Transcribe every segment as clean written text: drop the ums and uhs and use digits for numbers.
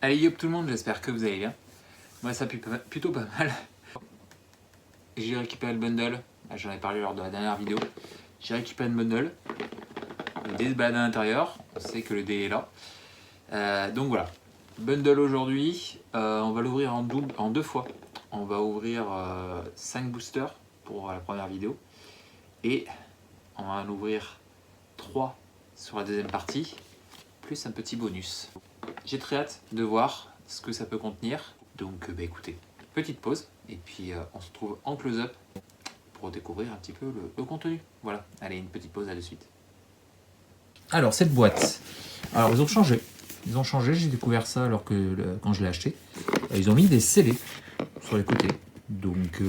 Allez, yop tout le monde, j'espère que vous allez bien. Moi, ça pue plutôt pas mal. J'ai récupéré le bundle. J'en ai parlé lors de la dernière vidéo. J'ai récupéré le bundle. Le dé se balade à l'intérieur. On sait que le dé est là. Donc voilà. Bundle aujourd'hui. On va l'ouvrir en deux fois. On va ouvrir 5 boosters pour la première vidéo. Et on va en ouvrir 3 sur la deuxième partie. Plus un petit bonus. J'ai très hâte de voir ce que ça peut contenir. Donc écoutez, petite pause et puis on se retrouve en close-up pour découvrir un petit peu le contenu. Voilà, allez, une petite pause, à de suite. Alors cette boîte, alors ils ont changé. J'ai découvert ça alors que quand je l'ai acheté. Ils ont mis des scellés sur les côtés. Donc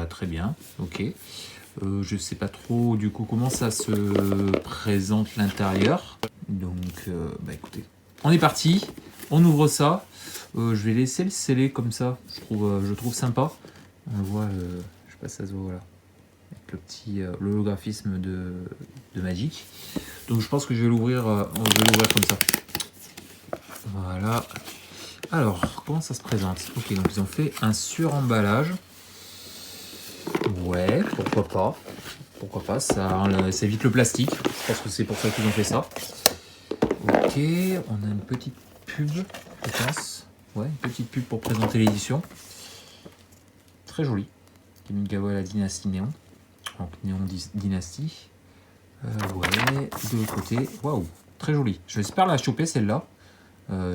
très bien, ok. Je sais pas trop du coup comment ça se présente l'intérieur. Donc écoutez, on est parti, on ouvre ça. Je vais laisser le sceller comme ça, je trouve sympa. On le voit, je sais pas si ça se voit, voilà, avec le petit holographisme de Magic. Donc je pense que je vais l'ouvrir comme ça. Voilà. Alors, comment ça se présente? Ok, donc ils ont fait un suremballage. Ouais, pourquoi pas. Pourquoi pas, ça évite le plastique. Je pense que c'est pour ça qu'ils ont fait ça. Ok, on a une petite pub, je pense. Ouais, une petite pub pour présenter l'édition. Très jolie. Kamigawa la dynastie Néon. Donc Néon Dynasty. Ouais, de l'autre côté. Waouh, très jolie. J'espère la choper celle-là.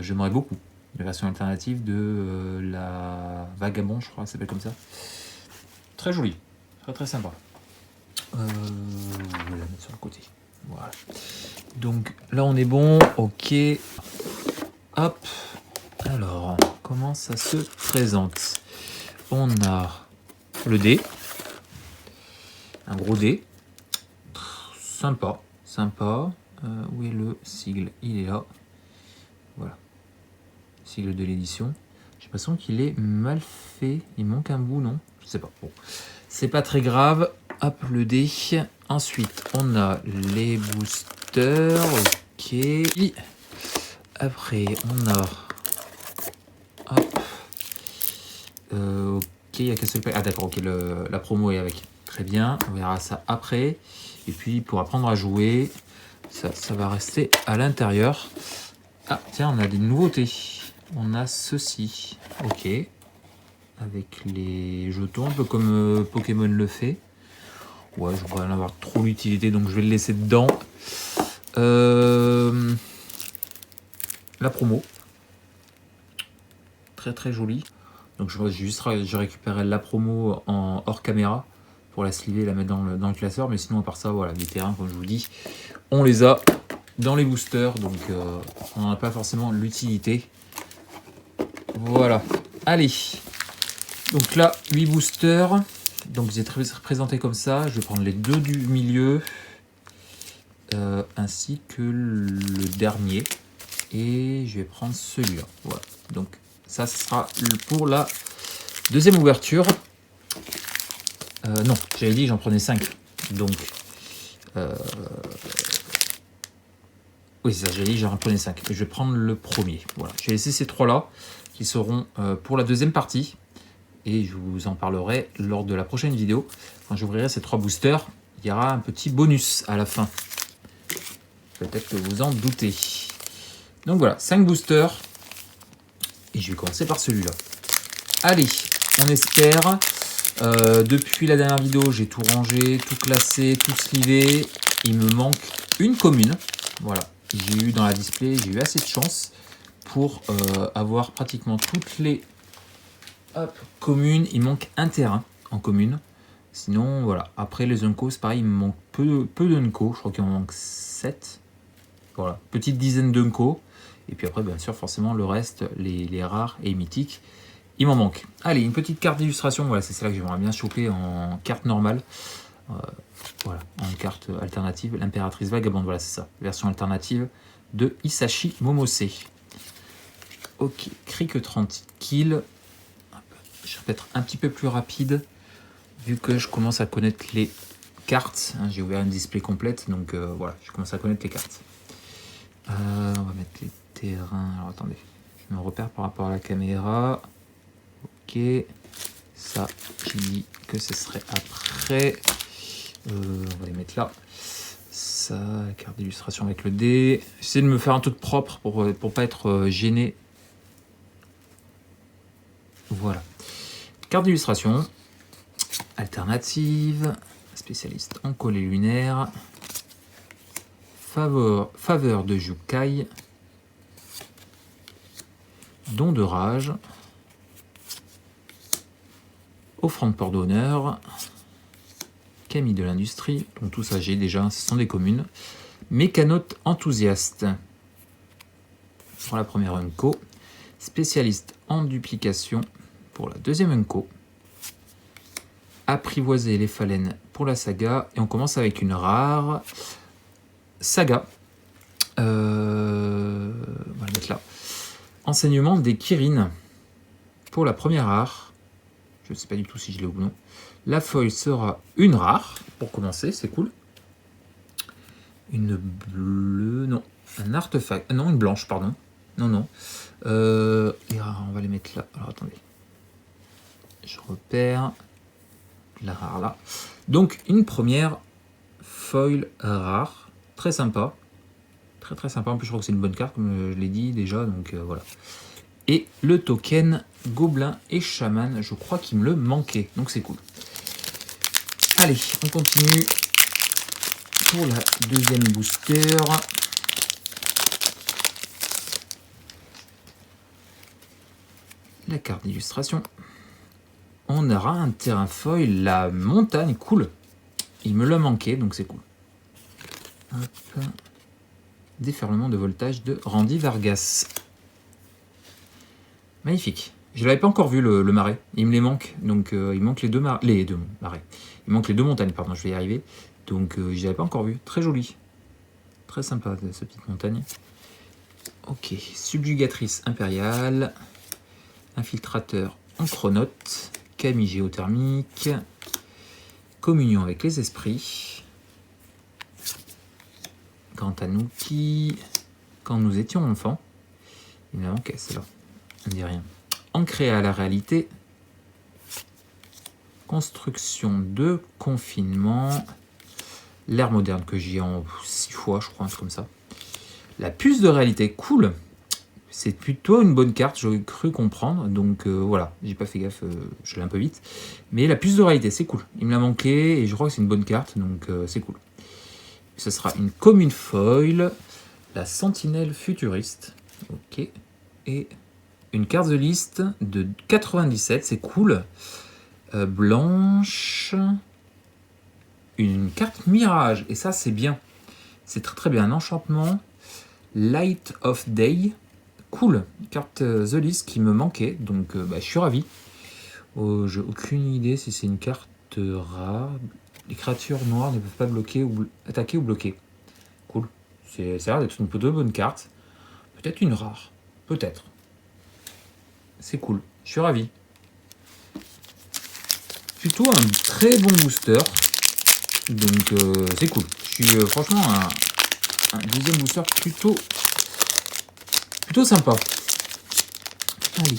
J'aimerais beaucoup. La version alternative de la Vagabond, je crois, elle s'appelle comme ça. Très jolie. Très très sympa. Je vais la mettre sur le côté. Voilà. Donc là on est bon. Ok. Hop. Alors, comment ça se présente? On a le dé. Un gros dé. Sympa. Sympa. Où est le sigle? Il est là. Voilà. Sigle de l'édition. J'ai l'impression qu'il est mal fait. Il manque un bout, non? Je sais pas. Bon. C'est pas très grave. Hop, le dé. Ensuite, on a les boosters. Ok. Et après, on a... Hop. Ok, il y a qu'un seul... Ah d'accord, ok, la promo est avec. Très bien, on verra ça après. Et puis, pour apprendre à jouer, ça va rester à l'intérieur. Ah, tiens, on a des nouveautés. On a ceci. Ok. Avec les jetons, un peu comme Pokémon le fait. Ouais, je ne vais pas en avoir trop l'utilité, donc je vais le laisser dedans. La promo. Très très jolie. Donc je récupérerai la promo en hors caméra pour la sliver et la mettre dans le classeur. Mais sinon, à part ça, voilà, les terrains, comme je vous dis, on les a dans les boosters. Donc on n'en a pas forcément l'utilité. Voilà. Allez. Donc là, 8 boosters. Donc j'ai présenté comme ça. Je vais prendre les deux du milieu. Ainsi que le dernier. Et je vais prendre celui-là. Voilà. Donc ça sera pour la deuxième ouverture. Non, j'avais dit que j'en prenais 5. Donc oui, c'est ça, j'avais dit que j'en prenais 5. Je vais prendre le premier. Voilà. Je vais laisser ces trois-là qui seront pour la deuxième partie. Et je vous en parlerai lors de la prochaine vidéo. Quand j'ouvrirai ces 3 boosters, il y aura un petit bonus à la fin. Peut-être que vous en doutez. Donc voilà, 5 boosters. Et je vais commencer par celui-là. Allez, on espère. Depuis la dernière vidéo, j'ai tout rangé, tout classé, tout slivé. Il me manque une commune. Voilà, j'ai eu dans la display, j'ai eu assez de chance pour avoir pratiquement toutes les communes. Il manque un terrain en commune. Sinon, voilà. Après les Unco, c'est pareil, il me manque peu d'Unco. Je crois qu'il en manque 7. Voilà, petite dizaine d'Unco. Et puis après, bien sûr, forcément, le reste, les rares et mythiques, il m'en manque. Allez, une petite carte d'illustration. Voilà, c'est celle que j'aimerais bien choper en carte normale. Voilà, en carte alternative. L'impératrice vagabonde, voilà, c'est ça. Version alternative de Hisashi Momose. Ok, Crick 30 kills. Je vais peut-être un petit peu plus rapide, vu que je commence à connaître les cartes. J'ai ouvert une display complète, donc voilà, je commence à connaître les cartes. On va mettre les terrains. Alors attendez, me repère par rapport à la caméra. Ok. Ça, j'ai dit que ce serait après. On va les mettre là. Ça, la carte d'illustration avec le dé. J'essaie de me faire un truc propre pour pas être gêné. Voilà. Carte d'illustration. Alternative. Spécialiste en collet lunaire. Faveur de Jukai. Don de rage. Offrande port d'honneur. Camille de l'industrie. Donc tout ça j'ai déjà, ce sont des communes. Mécanote enthousiaste. Pour la première Unco. Spécialiste en duplication pour la deuxième Unco. Apprivoiser les phalènes pour la saga. Et on commence avec une rare saga. On va le mettre là. Enseignement des Kirin pour la première rare. Je ne sais pas du tout si je l'ai ou non. La foil sera une rare pour commencer, c'est cool. Une bleue, non. Un artefact, non, une blanche, pardon. Non, non. Les rares, on va les mettre là. Alors attendez. Je repère la rare là. Donc une première foil rare. Très sympa. Très très sympa. En plus, je crois que c'est une bonne carte, comme je l'ai dit déjà. Donc voilà. Et le token Gobelin et Chaman, je crois qu'il me le manquait. Donc c'est cool. Allez, on continue pour la deuxième booster. La carte d'illustration. On aura un terrain foil, la montagne, cool. Il me l'a manqué, donc c'est cool. Hop. Déferlement de voltage de Randy Vargas. Magnifique. Je ne l'avais pas encore vu le marais. Il me les manque. Donc il manque les deux marais. Il manque les deux montagnes, pardon, je vais y arriver. Donc je ne l'avais pas encore vu. Très joli. Très sympa cette petite montagne. Ok. Subjugatrice impériale. Infiltrateur en chronote. Camille géothermique. Communion avec les esprits. Grand Tanuki. Quand nous étions enfants. Il me manquait, c'est là. On ne dit rien. Ancré à la réalité. Construction de confinement. L'ère moderne que j'ai en 6 fois, je crois, un truc comme ça. La puce de réalité, cool. C'est plutôt une bonne carte, j'aurais cru comprendre. Donc voilà, j'ai pas fait gaffe, je l'ai un peu vite. Mais la puce de réalité, c'est cool. Il me l'a manqué et je crois que c'est une bonne carte, donc c'est cool. Ce sera une commune foil. La sentinelle futuriste. Ok. Et une carte de liste de 97, c'est cool. Blanche. Une carte mirage, et ça c'est bien. C'est très très bien. Un enchantement. Light of Day. Cool. Carte The List qui me manquait, donc je suis ravi. J'ai aucune idée si c'est une carte rare. Les créatures noires ne peuvent pas bloquer ou attaquer ou bloquer. Cool. Ça a l'air d'être une plutôt bonne carte. Peut-être une rare. Peut-être. C'est cool. Je suis ravi. Plutôt un très bon booster. Donc c'est cool. Je suis franchement un deuxième booster plutôt sympa. Allez.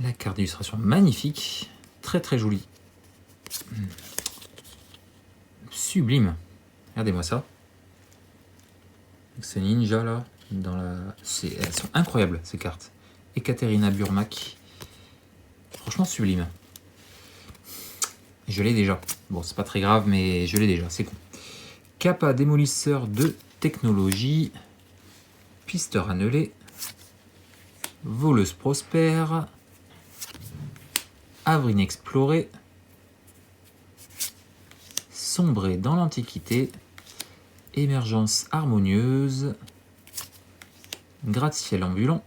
La carte d'illustration magnifique. Très très jolie. Sublime. Regardez-moi ça. Ce ninja là. Elles sont incroyables ces cartes. Ekaterina Burmak. Franchement sublime. Je l'ai déjà. Bon, c'est pas très grave, mais je l'ai déjà. C'est con. Kappa démolisseur de technologie. Pisteur annelé. Voleuse prospère. Havre inexplorée. Sombrer dans l'Antiquité. Émergence harmonieuse. Gratte-ciel ambulant.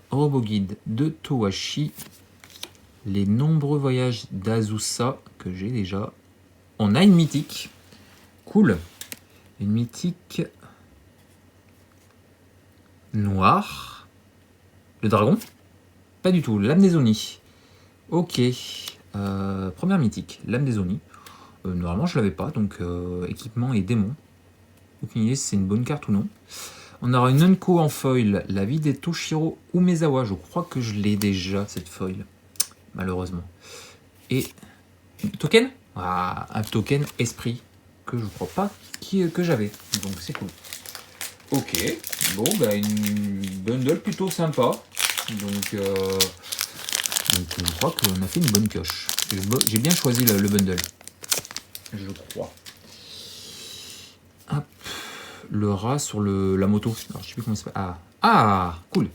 Robo-guide de Towashi. Les nombreux voyages d'Azusa que j'ai déjà. On a une mythique. Cool. Une mythique noire. Le dragon? Pas du tout. L'âme des Oni. Ok. Première mythique. L'âme des Oni. Normalement, je l'avais pas. Donc, équipement et démon. Aucune idée si c'est une bonne carte ou non. On aura une Unco en foil, la vie des Toshiro Umezawa. Je crois que je l'ai déjà, cette foil, malheureusement. Et token, un token esprit que je crois pas que j'avais. Donc c'est cool. Ok, bon, bah une bundle plutôt sympa. Donc je crois qu'on a fait une bonne pioche. J'ai bien choisi le bundle. Je crois. Hop. Le rat sur la moto. Alors, je sais plus comment ça s'appelle. Ah, cool.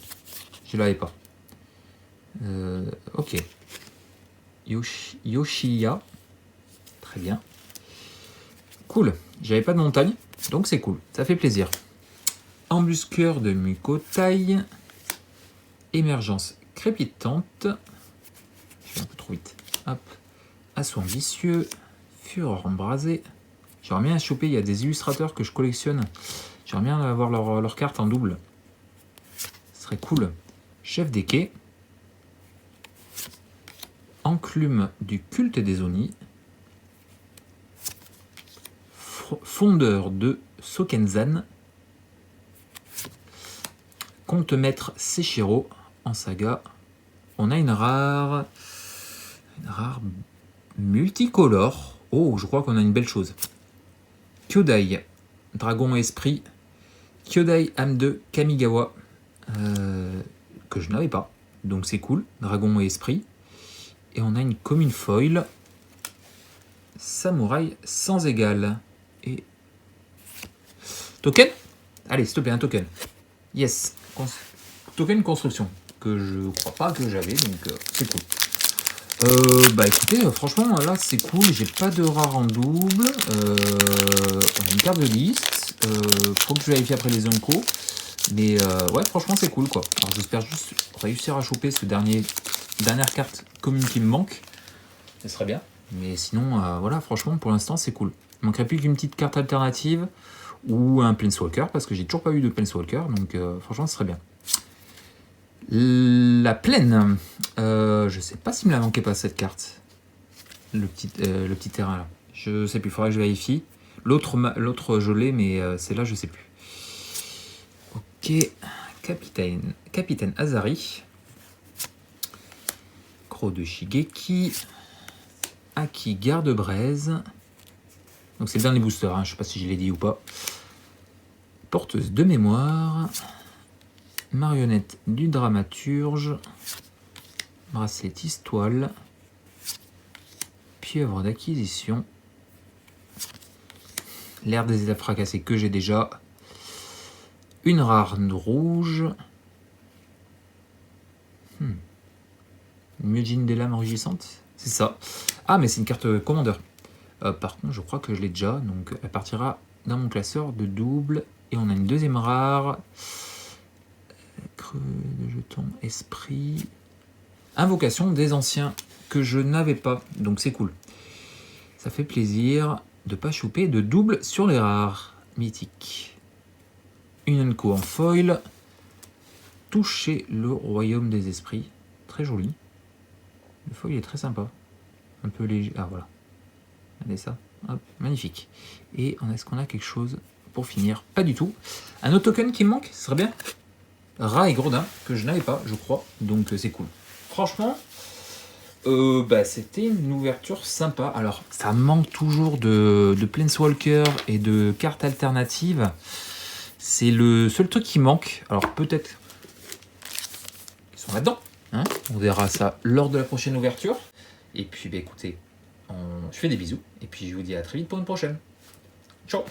Je l'avais pas. Ok. Yoshiya. Très bien. Cool. J'avais pas de montagne, donc c'est cool. Ça fait plaisir. Embusqueur de Mukotai. Émergence crépitante. Je vais un peu trop vite. Hop. Assaut ambitieux. Fureur embrasée. J'aimerais bien choper, il y a des illustrateurs que je collectionne. J'aimerais bien avoir leur carte en double. Ce serait cool. Chef des quais. Enclume du culte des Oni. Fondeur de Sokenzan. Conte-maître Seshiro en saga. On a une rare multicolore. Oh, je crois qu'on a une belle chose. Kyodai, dragon esprit. Kyodai âme de Kamigawa, que je n'avais pas. Donc c'est cool, dragon et esprit. Et on a une commune foil. Samouraï sans égal. Et token. Allez, s'il te plaît, un token. Yes. Token construction. Que je crois pas que j'avais, donc c'est cool. Bah écoutez, franchement là c'est cool, j'ai pas de rare en double, on a une carte de liste, faut que je vérifie après les Unco, mais ouais franchement c'est cool quoi. Alors j'espère juste réussir à choper ce dernière carte commune qui me manque, ce serait bien, mais sinon voilà franchement pour l'instant c'est cool. Il manquerait plus qu'une petite carte alternative ou un Planeswalker parce que j'ai toujours pas eu de Planeswalker, donc franchement ce serait bien. La plaine, je sais pas s'il me la manquait pas cette carte, le petit terrain là, je sais plus, il faudrait que je vérifie. L'autre je l'ai, mais celle-là je sais plus. Ok, capitaine Azari, Croc de Shigeki, Aki garde-braise, donc c'est le dernier booster, hein, je sais pas si je l'ai dit ou pas. Porteuse de mémoire, marionnette du dramaturge, braceletiste toile, pieuvre d'acquisition, l'air des étapes fracassées que j'ai déjà, une rare rouge, Mujin des lames enrichissantes, c'est ça. Ah mais c'est une carte commandeur. Par contre je crois que je l'ai déjà, donc elle partira dans mon classeur de double. Et on a une deuxième rare. Creux de jetons, esprit. Invocation des anciens que je n'avais pas, donc c'est cool. Ça fait plaisir de pas choper de double sur les rares mythiques. Une Unco en foil. Toucher le royaume des esprits. Très joli. Le foil est très sympa. Un peu léger. Ah voilà. Regardez ça. Hop, magnifique. Et est-ce qu'on a quelque chose pour finir? Pas du tout. Un autre token qui me manque, ce serait bien. Rat et Gredin, que je n'avais pas, je crois. Donc c'est cool. Franchement, bah, c'était une ouverture sympa. Alors, ça manque toujours de Planeswalker et de cartes alternatives. C'est le seul truc qui manque. Alors peut-être qu'ils sont là-dedans. Hein, on verra ça lors de la prochaine ouverture. Et puis, bah, écoutez, je fais des bisous. Et puis, je vous dis à très vite pour une prochaine. Ciao!